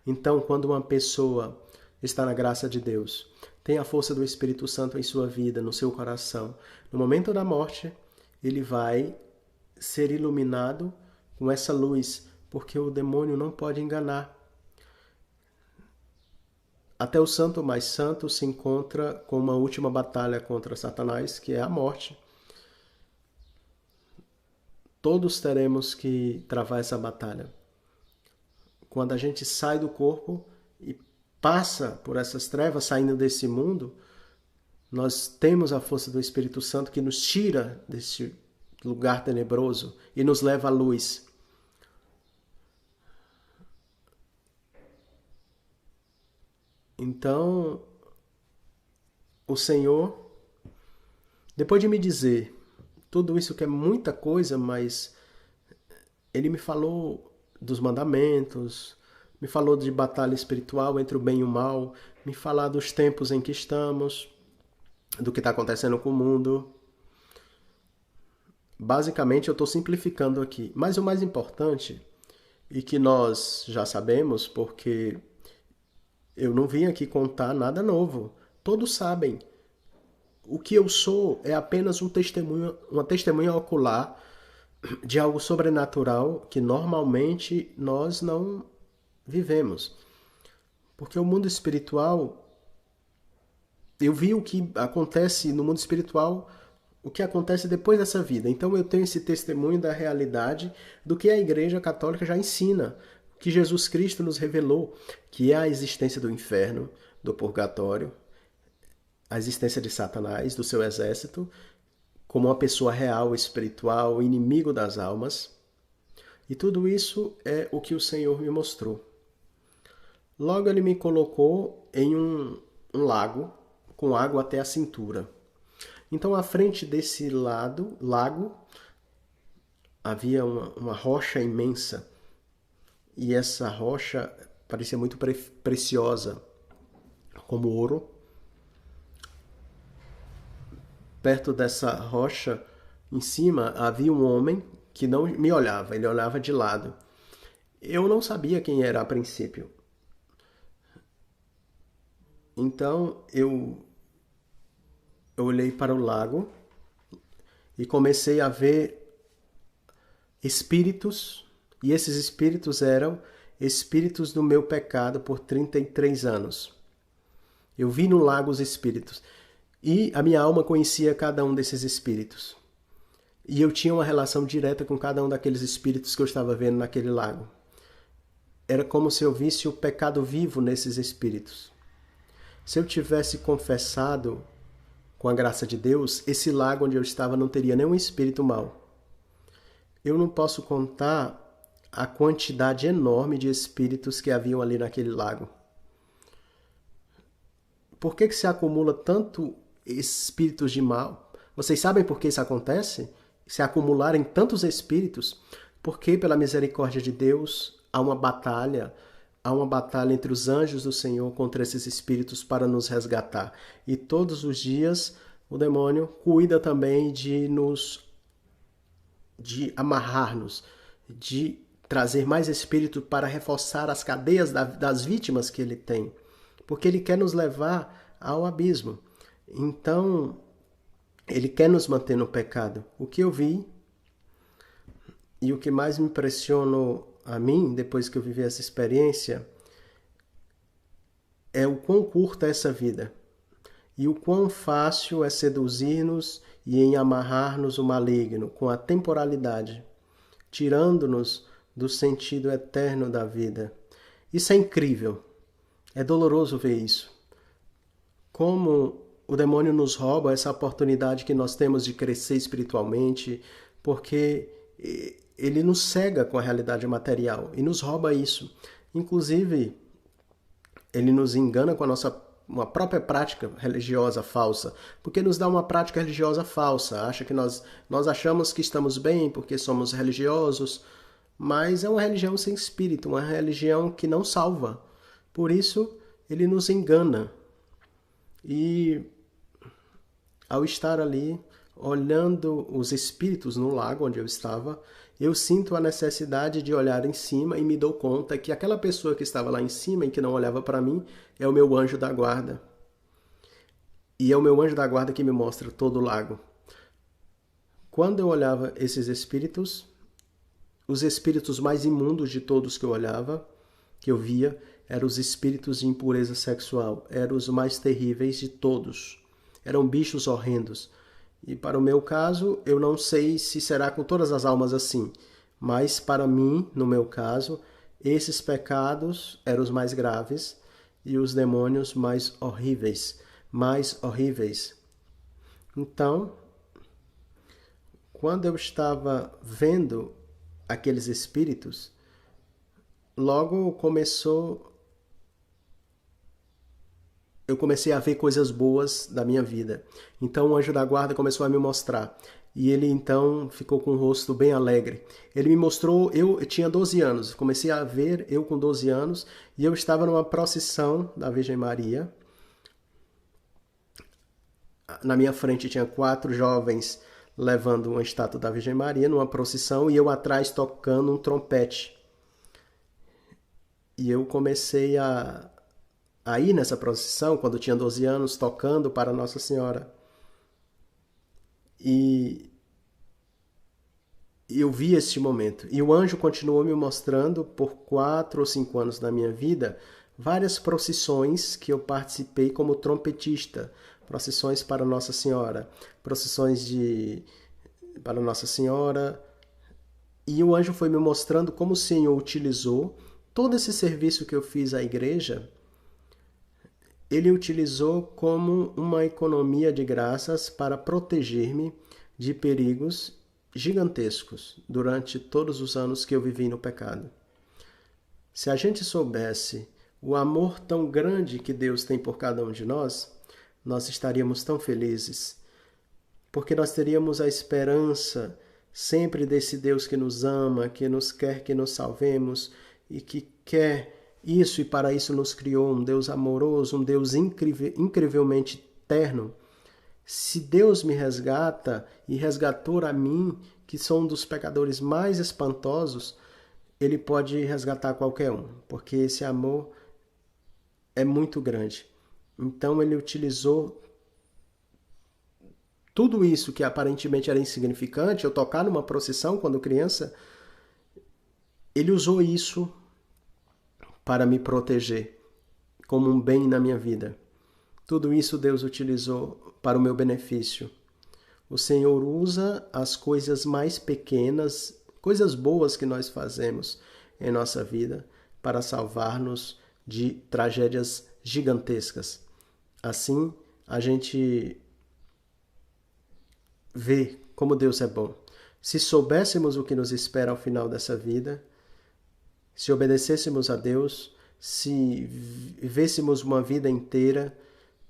Então, quando uma pessoa está na graça de Deus, tem a força do Espírito Santo em sua vida, no seu coração, no momento da morte, ele vai ser iluminado com essa luz, porque o demônio não pode enganar. Até o santo mais santo se encontra com uma última batalha contra Satanás, que é a morte. Todos teremos que travar essa batalha. Quando a gente sai do corpo e passa por essas trevas, saindo desse mundo, nós temos a força do Espírito Santo que nos tira desse lugar tenebroso e nos leva à luz. Então, o Senhor, depois de me dizer tudo isso que é muita coisa, mas Ele me falou dos mandamentos, me falou de batalha espiritual entre o bem e o mal, me falar dos tempos em que estamos, do que está acontecendo com o mundo. Basicamente, eu estou simplificando aqui. Mas o mais importante, e que nós já sabemos, porque eu não vim aqui contar nada novo. Todos sabem. O que eu sou é apenas um testemunho, uma testemunha ocular de algo sobrenatural que normalmente nós não vivemos. Porque o mundo espiritual, eu vi o que acontece no mundo espiritual, o que acontece depois dessa vida. Então eu tenho esse testemunho da realidade do que a Igreja Católica já ensina, que Jesus Cristo nos revelou, que é a existência do inferno, do purgatório, a existência de Satanás, do seu exército, como uma pessoa real, espiritual, inimigo das almas. E tudo isso é o que o Senhor me mostrou. Logo ele me colocou em um lago, com água até a cintura. Então, à frente desse lago, havia uma rocha imensa. E essa rocha parecia muito preciosa, como ouro. Perto dessa rocha, em cima, havia um homem que não me olhava, ele olhava de lado. Eu não sabia quem era a princípio. Então eu olhei para o lago e comecei a ver espíritos, e esses espíritos eram espíritos do meu pecado por 33 anos. Eu vi no lago os espíritos. E a minha alma conhecia cada um desses espíritos. E eu tinha uma relação direta com cada um daqueles espíritos que eu estava vendo naquele lago. Era como se eu visse o pecado vivo nesses espíritos. Se eu tivesse confessado, com a graça de Deus, esse lago onde eu estava não teria nenhum espírito mau. Eu não posso contar a quantidade enorme de espíritos que haviam ali naquele lago. Por que se acumula tanto espíritos de mal? Vocês sabem por que isso acontece? Se acumularem tantos espíritos, porque pela misericórdia de Deus há uma batalha entre os anjos do Senhor contra esses espíritos para nos resgatar. E todos os dias o demônio cuida também de amarrar-nos, de trazer mais espírito para reforçar as cadeias das vítimas que ele tem, porque ele quer nos levar ao abismo. Então, ele quer nos manter no pecado. O que eu vi e o que mais me impressionou a mim, depois que eu vivi essa experiência, é o quão curta é essa vida e o quão fácil é seduzir-nos e em amarrar-nos o maligno com a temporalidade, tirando-nos do sentido eterno da vida. Isso é incrível. É doloroso ver isso. Como o demônio nos rouba essa oportunidade que nós temos de crescer espiritualmente, porque ele nos cega com a realidade material e nos rouba isso. Inclusive, ele nos engana com uma própria prática religiosa falsa, porque nos dá uma prática religiosa falsa. Acha que nós achamos que estamos bem porque somos religiosos, mas é uma religião sem espírito, uma religião que não salva. Por isso, ele nos engana. E ao estar ali, olhando os espíritos no lago onde eu estava, eu sinto a necessidade de olhar em cima e me dou conta que aquela pessoa que estava lá em cima e que não olhava para mim é o meu anjo da guarda. E é o meu anjo da guarda que me mostra todo o lago. Quando eu olhava esses espíritos, os espíritos mais imundos de todos que eu olhava, que eu via, eram os espíritos de impureza sexual, eram os mais terríveis de todos. Eram bichos horrendos. E para o meu caso, eu não sei se será com todas as almas assim, mas para mim, no meu caso, esses pecados eram os mais graves e os demônios mais horríveis, Então, quando eu estava vendo aqueles espíritos, logo começou eu comecei a ver coisas boas da minha vida. Então o anjo da guarda começou a me mostrar. E ele então ficou com o rosto bem alegre. Ele me mostrou, eu tinha 12 anos, comecei a ver eu com 12 anos, e eu estava numa procissão da Virgem Maria. Na minha frente tinha 4 jovens levando uma estátua da Virgem Maria numa procissão, e eu atrás tocando um trompete. E eu comecei a ir nessa procissão, quando eu tinha 12 anos, tocando para Nossa Senhora. E eu vi este momento. E o anjo continuou me mostrando, por 4 ou 5 anos da minha vida, várias procissões que eu participei como trompetista. Procissões para Nossa Senhora, procissões para Nossa Senhora. E o anjo foi me mostrando como o Senhor utilizou todo esse serviço que eu fiz à igreja. Ele utilizou como uma economia de graças para proteger-me de perigos gigantescos durante todos os anos que eu vivi no pecado. Se a gente soubesse o amor tão grande que Deus tem por cada um de nós estaríamos tão felizes, porque nós teríamos a esperança sempre desse Deus que nos ama, que nos quer que nos salvemos e que quer isso e para isso nos criou, um Deus amoroso, um Deus incrivelmente terno. Se Deus me resgata e resgatou a mim, que sou um dos pecadores mais espantosos, Ele pode resgatar qualquer um, porque esse amor é muito grande. Então Ele utilizou tudo isso que aparentemente era insignificante, eu tocar numa procissão quando criança, Ele usou isso para me proteger como um bem na minha vida. Tudo isso Deus utilizou para o meu benefício. O Senhor usa as coisas mais pequenas, coisas boas que nós fazemos em nossa vida para salvar-nos de tragédias gigantescas. Assim, a gente vê como Deus é bom. Se soubéssemos o que nos espera ao final dessa vida, se obedecêssemos a Deus, se vivêssemos uma vida inteira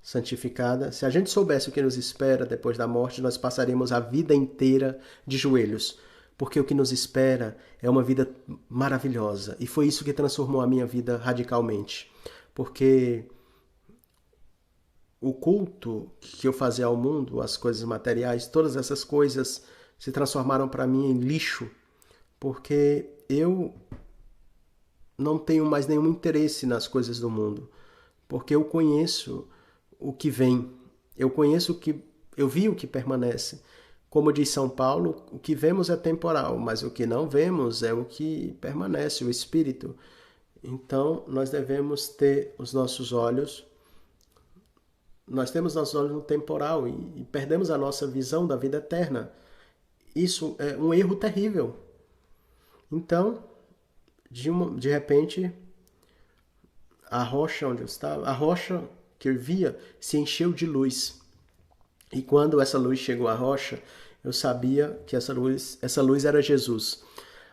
santificada, se a gente soubesse o que nos espera depois da morte, nós passaríamos a vida inteira de joelhos, porque o que nos espera é uma vida maravilhosa. E foi isso que transformou a minha vida radicalmente. Porque o culto que eu fazia ao mundo, as coisas materiais, todas essas coisas se transformaram para mim em lixo, porque eu não tenho mais nenhum interesse nas coisas do mundo, porque eu conheço o que vem, eu conheço o que, eu vi o que permanece. Como diz São Paulo, o que vemos é temporal, mas o que não vemos é o que permanece, o Espírito. Então, nós devemos ter os nossos olhos, nós temos nossos olhos no temporal e perdemos a nossa visão da vida eterna. Isso é um erro terrível. Então, de repente, a rocha onde eu estava, a rocha que eu via, se encheu de luz. E quando essa luz chegou à rocha, eu sabia que essa luz era Jesus.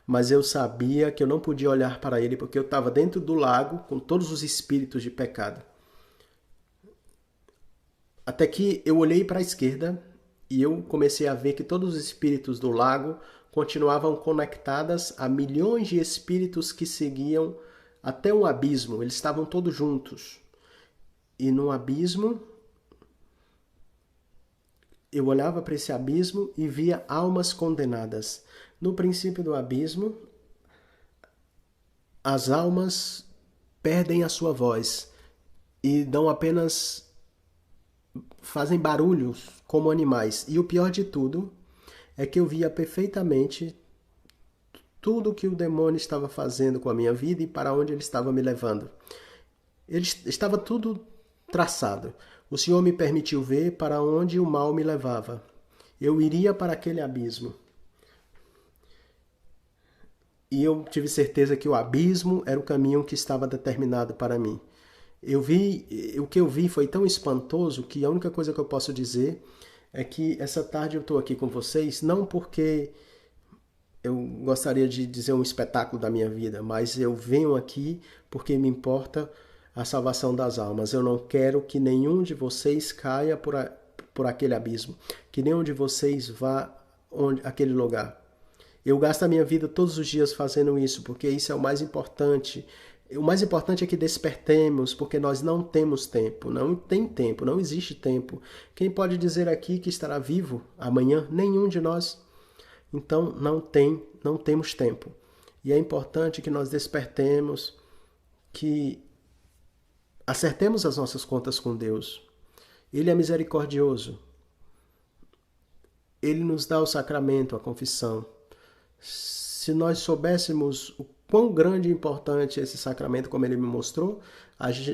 Mas eu sabia que eu não podia olhar para ele, porque eu estava dentro do lago com todos os espíritos de pecado. Até que eu olhei para a esquerda e eu comecei a ver que todos os espíritos do lago continuavam conectadas a milhões de espíritos que seguiam até um abismo. Eles estavam todos juntos. E no abismo, eu olhava para esse abismo e via almas condenadas. No princípio do abismo, as almas perdem a sua voz e fazem barulhos como animais. E o pior de tudo é que eu via perfeitamente tudo que o demônio estava fazendo com a minha vida e para onde ele estava me levando. Estava tudo traçado. O Senhor me permitiu ver para onde o mal me levava. Eu iria para aquele abismo. E eu tive certeza que o abismo era o caminho que estava determinado para mim. O que eu vi foi tão espantoso que a única coisa que eu posso dizer é que essa tarde eu estou aqui com vocês, não porque eu gostaria de dizer um espetáculo da minha vida, mas eu venho aqui porque me importa a salvação das almas. Eu não quero que nenhum de vocês caia por aquele abismo, que nenhum de vocês vá àquele lugar. Eu gasto a minha vida todos os dias fazendo isso, porque isso é o mais importante. O mais importante é que despertemos, porque nós não temos tempo. Não tem tempo, não existe tempo. Quem pode dizer aqui que estará vivo amanhã? Nenhum de nós. Então não temos tempo. E é importante que nós despertemos, que acertemos as nossas contas com Deus. Ele é misericordioso. Ele nos dá o sacramento, a confissão. Se nós soubéssemos o quão grande e importante é esse sacramento, como ele me mostrou,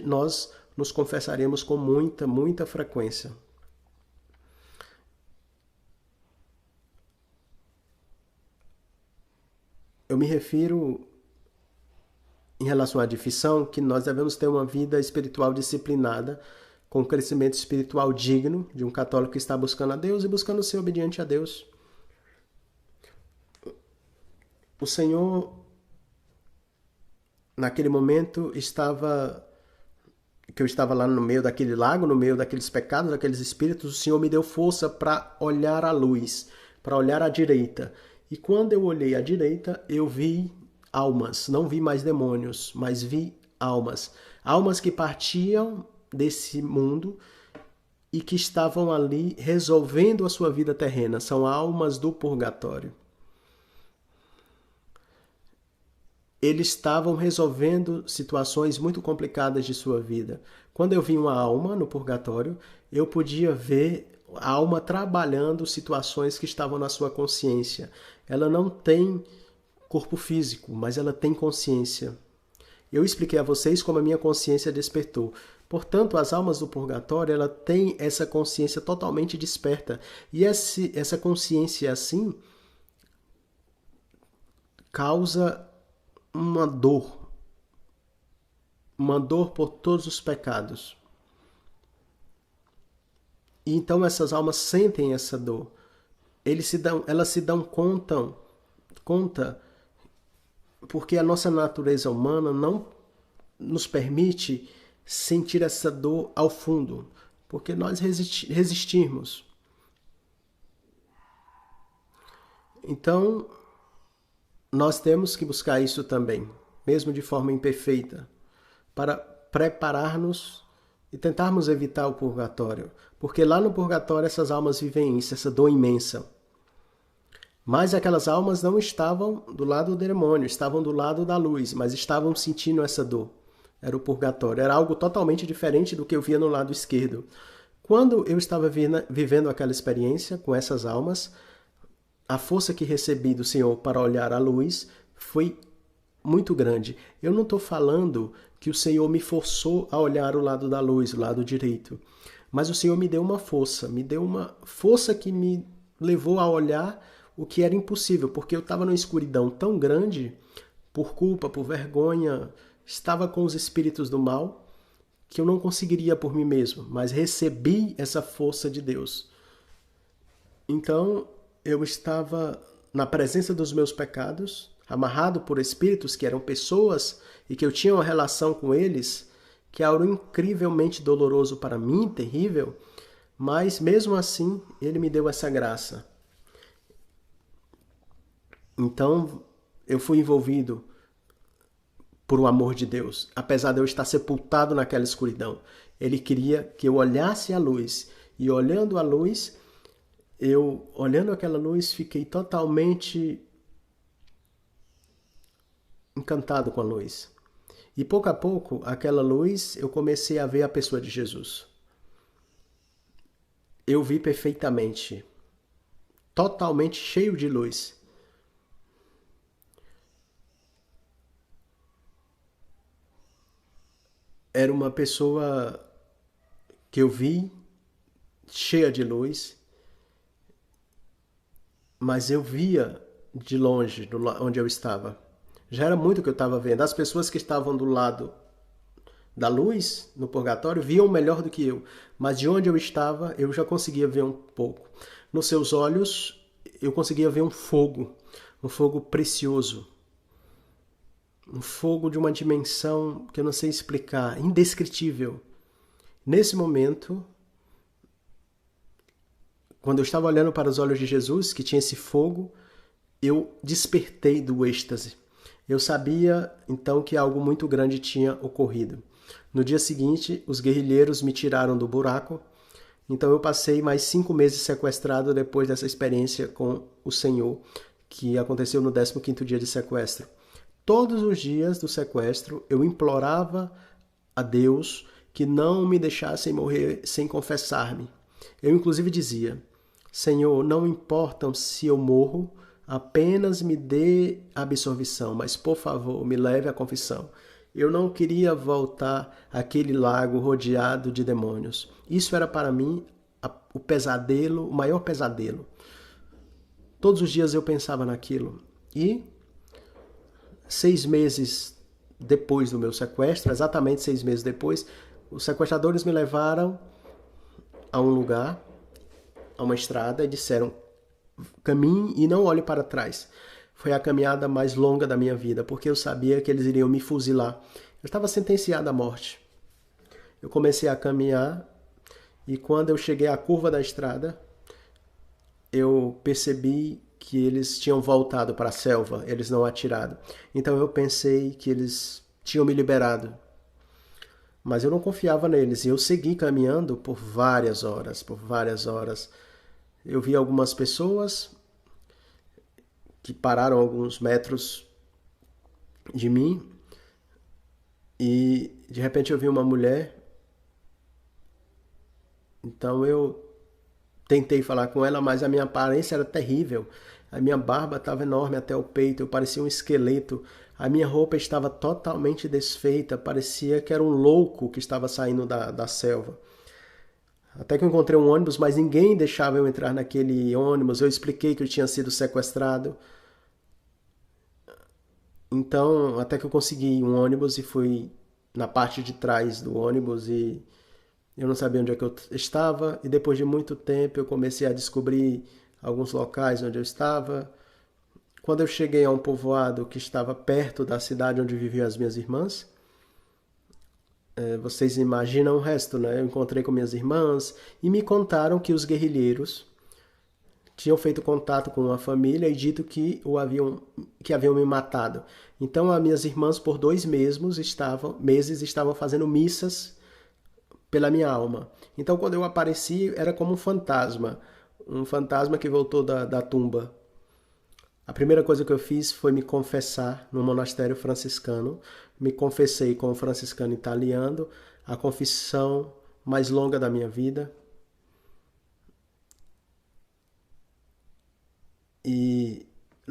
nós nos confessaremos com muita, muita frequência. Eu me refiro, em relação à difissão, que nós devemos ter uma vida espiritual disciplinada, com um crescimento espiritual digno de um católico que está buscando a Deus e buscando ser obediente a Deus. O Senhor, naquele momento, que eu estava lá no meio daquele lago, no meio daqueles pecados, daqueles espíritos, o Senhor me deu força para olhar a luz, para olhar à direita. E quando eu olhei à direita, eu vi almas, não vi mais demônios, mas vi almas. Almas que partiam desse mundo e que estavam ali resolvendo a sua vida terrena. São almas do purgatório. Eles estavam resolvendo situações muito complicadas de sua vida. Quando eu vi uma alma no purgatório, eu podia ver a alma trabalhando situações que estavam na sua consciência. Ela não tem corpo físico, mas ela tem consciência. Eu expliquei a vocês como a minha consciência despertou. Portanto, as almas do purgatório, ela tem essa consciência totalmente desperta. E essa consciência assim causa uma dor por todos os pecados. E então essas almas sentem essa dor. Elas se dão conta, porque a nossa natureza humana não nos permite sentir essa dor ao fundo, porque nós resistimos. Então, nós temos que buscar isso também, mesmo de forma imperfeita, para preparar-nos e tentarmos evitar o purgatório. Porque lá no purgatório essas almas vivem isso, essa dor imensa. Mas aquelas almas não estavam do lado do demônio, estavam do lado da luz, mas estavam sentindo essa dor. Era o purgatório, era algo totalmente diferente do que eu via no lado esquerdo. Quando eu estava vivendo aquela experiência com essas almas, a força que recebi do Senhor para olhar a luz foi muito grande. Eu não estou falando que o Senhor me forçou a olhar o lado da luz, o lado direito. Mas o Senhor me deu uma força que me levou a olhar o que era impossível, porque eu estava numa escuridão tão grande, por culpa, por vergonha, estava com os espíritos do mal, que eu não conseguiria por mim mesmo, mas recebi essa força de Deus. Então, eu estava na presença dos meus pecados, amarrado por espíritos que eram pessoas e que eu tinha uma relação com eles, que era incrivelmente doloroso para mim, terrível, mas mesmo assim ele me deu essa graça. Então eu fui envolvido por o amor de Deus, apesar de eu estar sepultado naquela escuridão. Ele queria que eu olhasse a luz, e olhando a luz, olhando aquela luz, fiquei totalmente encantado com a luz. E pouco a pouco, aquela luz, eu comecei a ver a pessoa de Jesus. Eu vi perfeitamente, totalmente cheio de luz. Era uma pessoa que eu vi cheia de luz, mas eu via de longe, onde eu estava. Já era muito o que eu estava vendo. As pessoas que estavam do lado da luz, no purgatório, viam melhor do que eu. Mas de onde eu estava, eu já conseguia ver um pouco. Nos seus olhos, eu conseguia ver um fogo precioso. um fogo de uma dimensão que eu não sei explicar, indescritível. Nesse momento, quando eu estava olhando para os olhos de Jesus, que tinha esse fogo, eu despertei do êxtase. Eu sabia, então, que algo muito grande tinha ocorrido. No dia seguinte, os guerrilheiros me tiraram do buraco, então eu passei mais 5 meses sequestrado depois dessa experiência com o Senhor, que aconteceu no 15º dia de sequestro. Todos os dias do sequestro, eu implorava a Deus que não me deixassem morrer sem confessar-me. Eu inclusive dizia: Senhor, não importa se eu morro, apenas me dê absolvição, mas por favor, me leve à confissão. Eu não queria voltar àquele lago rodeado de demônios. Isso era para mim o pesadelo, o maior pesadelo. Todos os dias eu pensava naquilo. E 6 meses depois do meu sequestro, exatamente 6 meses depois, os sequestradores me levaram a um lugar, a uma estrada, e disseram: caminhe e não olhe para trás. Foi a caminhada mais longa da minha vida, porque eu sabia que eles iriam me fuzilar. Eu estava sentenciado à morte. Eu comecei a caminhar e quando eu cheguei à curva da estrada, eu percebi que eles tinham voltado para a selva, eles não atirado. Então eu pensei que eles tinham me liberado. Mas eu não confiava neles e eu segui caminhando por várias horas, Eu vi algumas pessoas que pararam a alguns metros de mim e de repente eu vi uma mulher. Então eu tentei falar com ela, mas a minha aparência era terrível. A minha barba estava enorme até o peito, eu parecia um esqueleto. A minha roupa estava totalmente desfeita, parecia que era um louco que estava saindo da selva. Até que eu encontrei um ônibus, mas ninguém deixava eu entrar naquele ônibus. Eu expliquei que eu tinha sido sequestrado. Então, até que eu consegui um ônibus e fui na parte de trás do ônibus e eu não sabia onde é que eu estava. E depois de muito tempo eu comecei a descobrir alguns locais onde eu estava. Quando eu cheguei a um povoado que estava perto da cidade onde viviam as minhas irmãs, vocês imaginam o resto, né? Eu encontrei com minhas irmãs e me contaram que os guerrilheiros tinham feito contato com uma família e dito que haviam me matado. Então, as minhas irmãs, por 2 meses estavam fazendo missas pela minha alma. Então, quando eu apareci, era como um fantasma que voltou da tumba. A primeira coisa que eu fiz foi me confessar no monastério franciscano. Me confessei com o franciscano italiano, a confissão mais longa da minha vida. E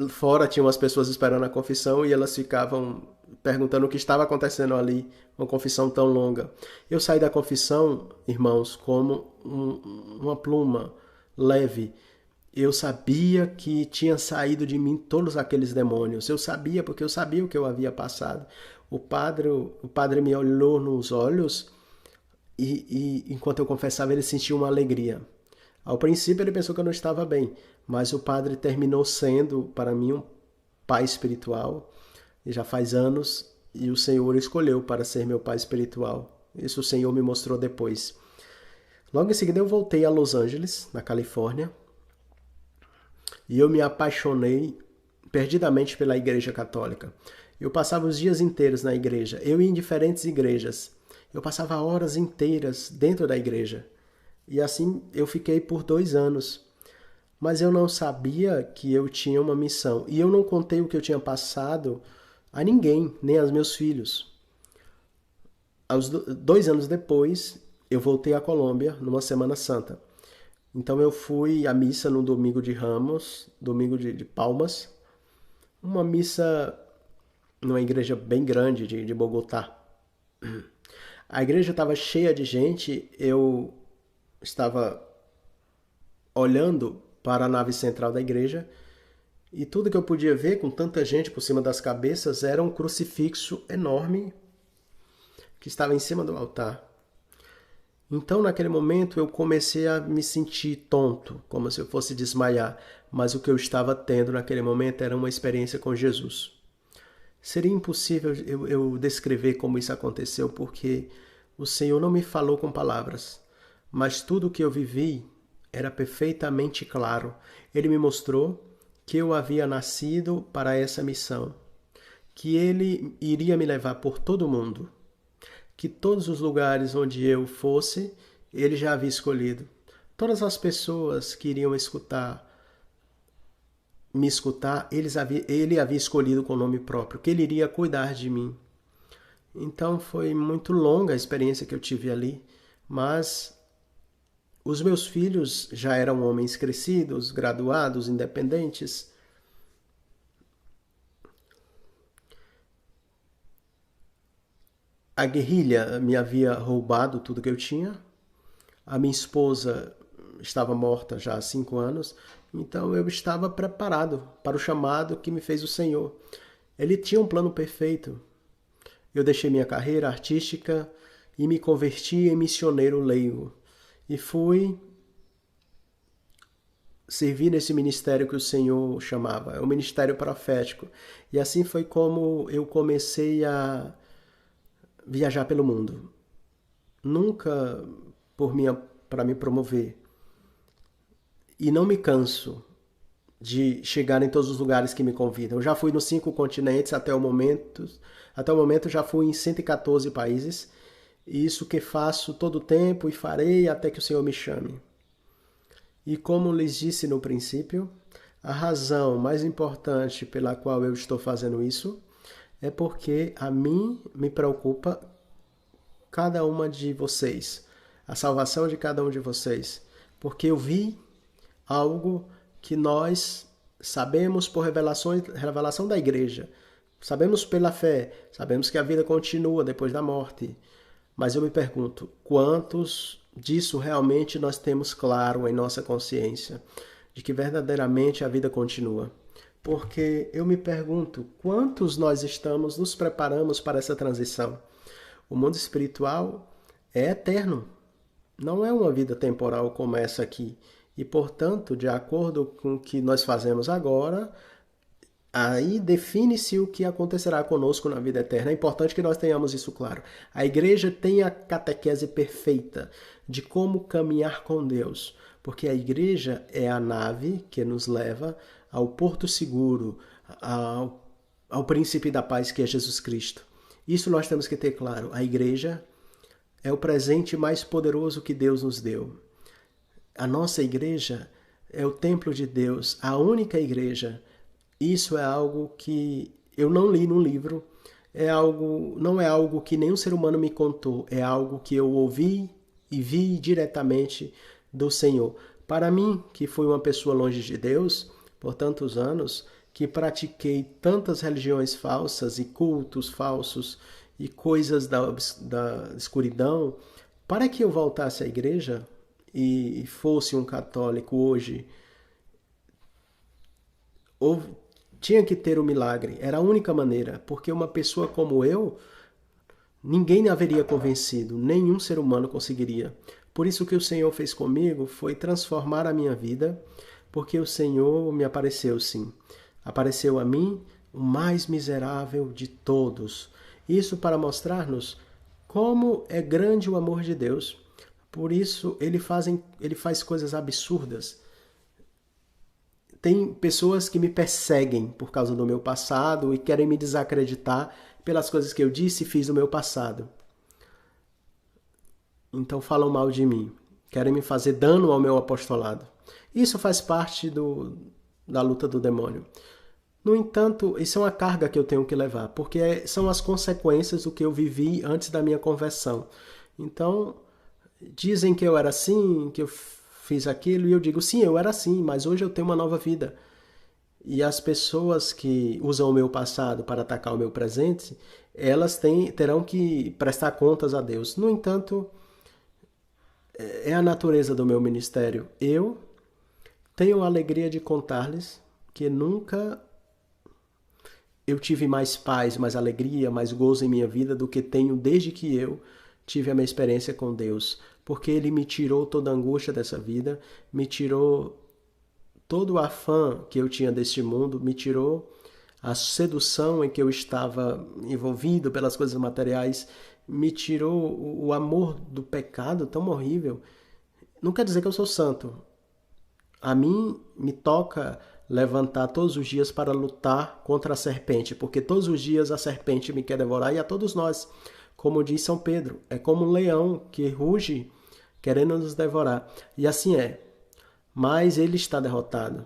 fora tinham as pessoas esperando a confissão e elas ficavam perguntando o que estava acontecendo ali, uma confissão tão longa. Eu saí da confissão, irmãos, como uma pluma leve. Eu sabia que tinha saído de mim todos aqueles demônios. Eu sabia, porque eu sabia o que eu havia passado. O padre me olhou nos olhos e enquanto eu confessava, ele sentiu uma alegria. Ao princípio, ele pensou que eu não estava bem, mas o padre terminou sendo, para mim, um pai espiritual. E já faz anos, e o Senhor escolheu para ser meu pai espiritual. Isso o Senhor me mostrou depois. Logo em seguida, eu voltei a Los Angeles, na Califórnia, e eu me apaixonei perdidamente pela Igreja Católica. Eu passava os dias inteiros na igreja. Eu ia em diferentes igrejas. Eu passava horas inteiras dentro da igreja. E assim eu fiquei por 2 anos. Mas eu não sabia que eu tinha uma missão. E eu não contei o que eu tinha passado a ninguém, nem aos meus filhos. Aos 2 anos depois, eu voltei à Colômbia numa Semana Santa. Então eu fui à missa no domingo de Ramos, domingo de Palmas. Uma missa numa igreja bem grande de Bogotá. A igreja estava cheia de gente, eu estava olhando para a nave central da igreja e tudo que eu podia ver com tanta gente por cima das cabeças era um crucifixo enorme que estava em cima do altar. Então, naquele momento, eu comecei a me sentir tonto, como se eu fosse desmaiar, mas o que eu estava tendo naquele momento era uma experiência com Jesus. Seria impossível eu descrever como isso aconteceu, porque o Senhor não me falou com palavras, mas tudo o que eu vivi era perfeitamente claro. Ele me mostrou que eu havia nascido para essa missão, que Ele iria me levar por todo o mundo, que todos os lugares onde eu fosse, Ele já havia escolhido. Todas as pessoas que iriam me escutar, ele havia escolhido com o nome próprio, que ele iria cuidar de mim. Então foi muito longa a experiência que eu tive ali, mas os meus filhos já eram homens crescidos, graduados, independentes. A guerrilha me havia roubado tudo que eu tinha. A minha esposa estava morta já há 5 anos, então eu estava preparado para o chamado que me fez o Senhor. Ele tinha um plano perfeito. Eu deixei minha carreira artística e me converti em missioneiro leigo. E fui servir nesse ministério que o Senhor chamava, é o ministério profético. E assim foi como eu comecei a viajar pelo mundo. Nunca para me promover. E não me canso de chegar em todos os lugares que me convidam. Eu já fui nos 5 continentes até o momento. Até o momento já fui em 114 países. E isso que faço todo o tempo e farei até que o Senhor me chame. E como lhes disse no princípio, a razão mais importante pela qual eu estou fazendo isso é porque a mim me preocupa cada uma de vocês, a salvação de cada um de vocês, porque eu vi algo que nós sabemos por revelação da igreja, sabemos pela fé, sabemos que a vida continua depois da morte, mas eu me pergunto, quantos disso realmente nós temos claro em nossa consciência, de que verdadeiramente a vida continua? Porque eu me pergunto, quantos nós nos preparamos para essa transição? O mundo espiritual é eterno, não é uma vida temporal como essa aqui. E, portanto, de acordo com o que nós fazemos agora, aí define-se o que acontecerá conosco na vida eterna. É importante que nós tenhamos isso claro. A igreja tem a catequese perfeita de como caminhar com Deus, porque a igreja é a nave que nos leva ao porto seguro, ao príncipe da paz que é Jesus Cristo. Isso nós temos que ter claro. A igreja é o presente mais poderoso que Deus nos deu. A nossa igreja é o templo de Deus, a única igreja. Isso é algo que eu não li num livro, não é algo que nenhum ser humano me contou, é algo que eu ouvi e vi diretamente do Senhor. Para mim, que fui uma pessoa longe de Deus por tantos anos, que pratiquei tantas religiões falsas e cultos falsos e coisas da escuridão, para que eu voltasse à igreja e fosse um católico hoje, tinha que ter um milagre. Era a única maneira, porque uma pessoa como eu, ninguém haveria convencido, nenhum ser humano conseguiria. Por isso que o Senhor fez comigo foi transformar a minha vida, porque o Senhor me apareceu sim. Apareceu a mim, o mais miserável de todos. Isso para mostrar-nos como é grande o amor de Deus. Por isso ele faz coisas absurdas. Tem pessoas que me perseguem por causa do meu passado e querem me desacreditar pelas coisas que eu disse e fiz no meu passado. Então falam mal de mim. Querem me fazer dano ao meu apostolado. Isso faz parte da luta do demônio. No entanto, isso é uma carga que eu tenho que levar, porque são as consequências do que eu vivi antes da minha conversão. Então, dizem que eu era assim, que eu fiz aquilo, e eu digo, sim, eu era assim, mas hoje eu tenho uma nova vida. E as pessoas que usam o meu passado para atacar o meu presente, elas terão que prestar contas a Deus. No entanto, é a natureza do meu ministério. Eu tenho a alegria de contar-lhes que nunca eu tive mais paz, mais alegria, mais gozo em minha vida do que tenho desde que eu tive a minha experiência com Deus. Porque Ele me tirou toda a angústia dessa vida, me tirou todo o afã que eu tinha deste mundo, me tirou A sedução em que eu estava envolvido pelas coisas materiais me tirou o amor do pecado tão horrível. Não quer dizer que eu sou santo. A mim me toca levantar todos os dias para lutar contra a serpente, porque todos os dias a serpente me quer devorar, e a todos nós, como diz São Pedro, é como um leão que ruge querendo nos devorar. E assim é. Mas ele está derrotado.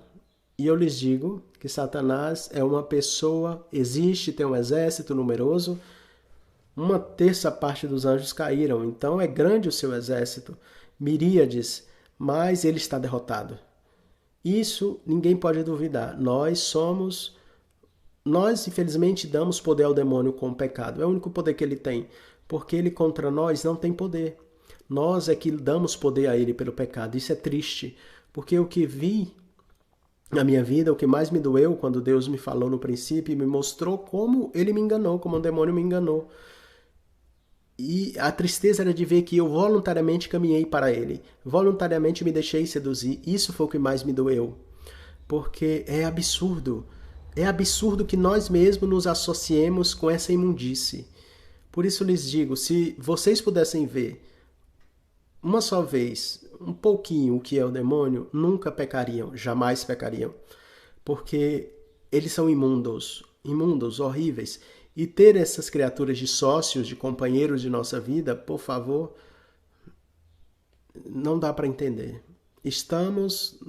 E eu lhes digo que Satanás é uma pessoa, existe, tem um exército numeroso. Uma terça parte dos anjos caíram, então é grande o seu exército, miríades, mas ele está derrotado. Isso ninguém pode duvidar. Nós infelizmente damos poder ao demônio com o pecado. É o único poder que ele tem, porque ele contra nós não tem poder. Nós é que damos poder a ele pelo pecado. Isso é triste, porque o que vi na minha vida, o que mais me doeu quando Deus me falou no princípio e me mostrou como ele me enganou, como o demônio me enganou. E a tristeza era de ver que eu voluntariamente caminhei para ele, voluntariamente me deixei seduzir. Isso foi o que mais me doeu, porque é absurdo. É absurdo que nós mesmos nos associemos com essa imundície. Por isso lhes digo, se vocês pudessem ver uma só vez, um pouquinho o que é o demônio, nunca pecariam, jamais pecariam. Porque eles são imundos, imundos, horríveis. E ter essas criaturas de sócios, de companheiros de nossa vida, por favor, não dá para entender. Estamos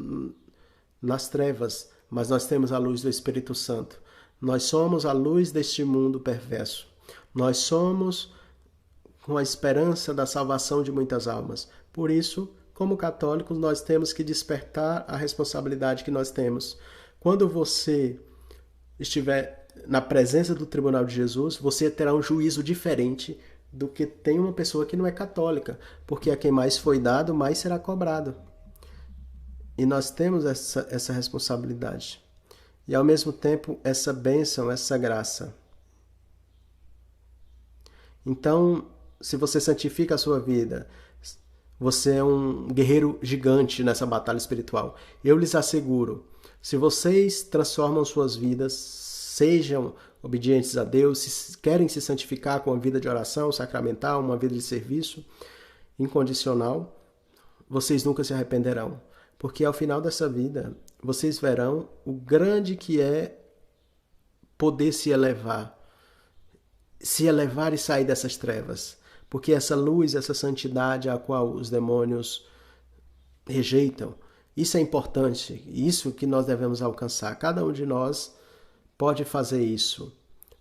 nas trevas, mas nós temos a luz do Espírito Santo. Nós somos a luz deste mundo perverso. Nós somos com a esperança da salvação de muitas almas. Por isso, como católicos, nós temos que despertar a responsabilidade que nós temos. Quando você estiver na presença do tribunal de Jesus, você terá um juízo diferente do que tem uma pessoa que não é católica, porque a quem mais foi dado, mais será cobrado. E nós temos essa responsabilidade. E ao mesmo tempo, essa bênção, essa graça. Então, se você santifica a sua vida, você é um guerreiro gigante nessa batalha espiritual. Eu lhes asseguro, se vocês transformam suas vidas, sejam obedientes a Deus, se querem se santificar com uma vida de oração sacramental, uma vida de serviço incondicional, vocês nunca se arrependerão. Porque ao final dessa vida, vocês verão o grande que é poder se elevar e sair dessas trevas. Porque essa luz, essa santidade a qual os demônios rejeitam, isso é importante, isso que nós devemos alcançar. Cada um de nós pode fazer isso.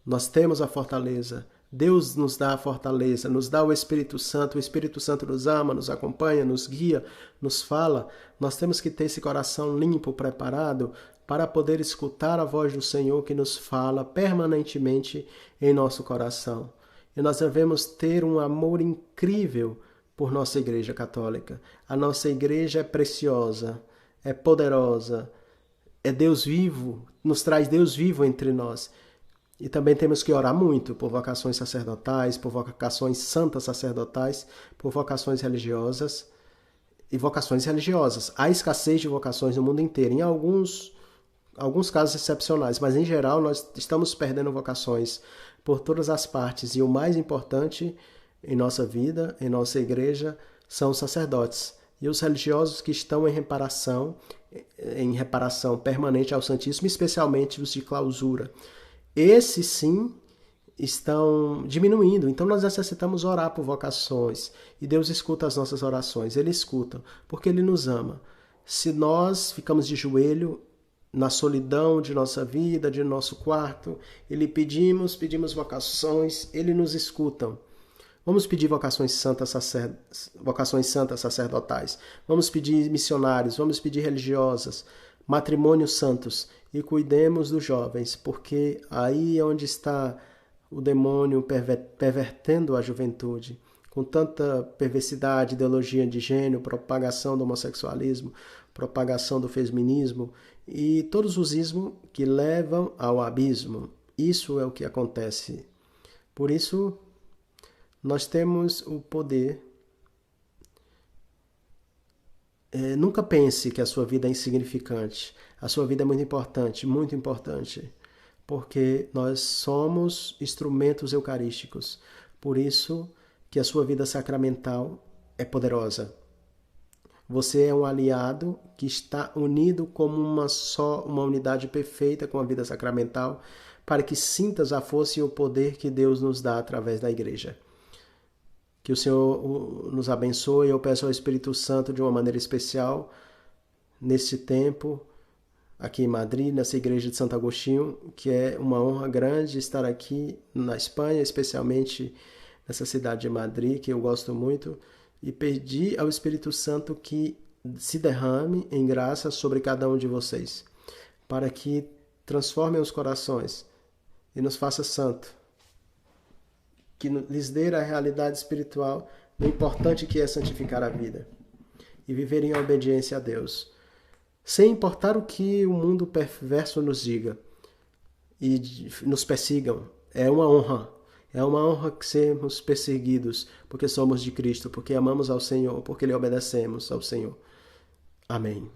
Nós temos a fortaleza. Deus nos dá a fortaleza, nos dá o Espírito Santo nos ama, nos acompanha, nos guia, nos fala. Nós temos que ter esse coração limpo, preparado, para poder escutar a voz do Senhor que nos fala permanentemente em nosso coração. E nós devemos ter um amor incrível por nossa Igreja Católica. A nossa Igreja é preciosa, é poderosa, é Deus vivo, nos traz Deus vivo entre nós. E também temos que orar muito por vocações sacerdotais, por vocações santas sacerdotais, por vocações religiosas e vocações religiosas. Há escassez de vocações no mundo inteiro, em alguns casos excepcionais, mas em geral nós estamos perdendo vocações por todas as partes. E o mais importante em nossa vida, em nossa igreja, são os sacerdotes e os religiosos que estão em reparação permanente ao Santíssimo, especialmente os de clausura. Esses, sim, estão diminuindo. Então, nós necessitamos orar por vocações. E Deus escuta as nossas orações. Ele escuta, porque Ele nos ama. Se nós ficamos de joelho na solidão de nossa vida, de nosso quarto, Ele pedimos vocações, Ele nos escuta. Vamos pedir vocações santas sacerdotais. Vamos pedir missionários, vamos pedir religiosas, matrimônios santos. E cuidemos dos jovens, porque aí é onde está o demônio pervertendo a juventude, com tanta perversidade, ideologia de gênero, propagação do homossexualismo, propagação do feminismo e todos os ismos que levam ao abismo. Isso é o que acontece. Por isso, nós temos o poder. Nunca pense que a sua vida é insignificante. A sua vida é muito importante, porque nós somos instrumentos eucarísticos. Por isso que a sua vida sacramental é poderosa. Você é um aliado que está unido como uma unidade perfeita com a vida sacramental, para que sintas a força e o poder que Deus nos dá através da igreja. Que o Senhor nos abençoe. Eu peço ao Espírito Santo de uma maneira especial, neste tempo, aqui em Madrid, nessa igreja de Santo Agostinho, que é uma honra grande estar aqui na Espanha, especialmente nessa cidade de Madrid, que eu gosto muito, e pedir ao Espírito Santo que se derrame em graça sobre cada um de vocês, para que transforme os corações e nos faça santo, que lhes dê a realidade espiritual do importante que é santificar a vida e viver em obediência a Deus, sem importar o que o mundo perverso nos diga e nos persigam. É uma honra que sermos perseguidos porque somos de Cristo, porque amamos ao Senhor, porque lhe obedecemos ao Senhor. Amém.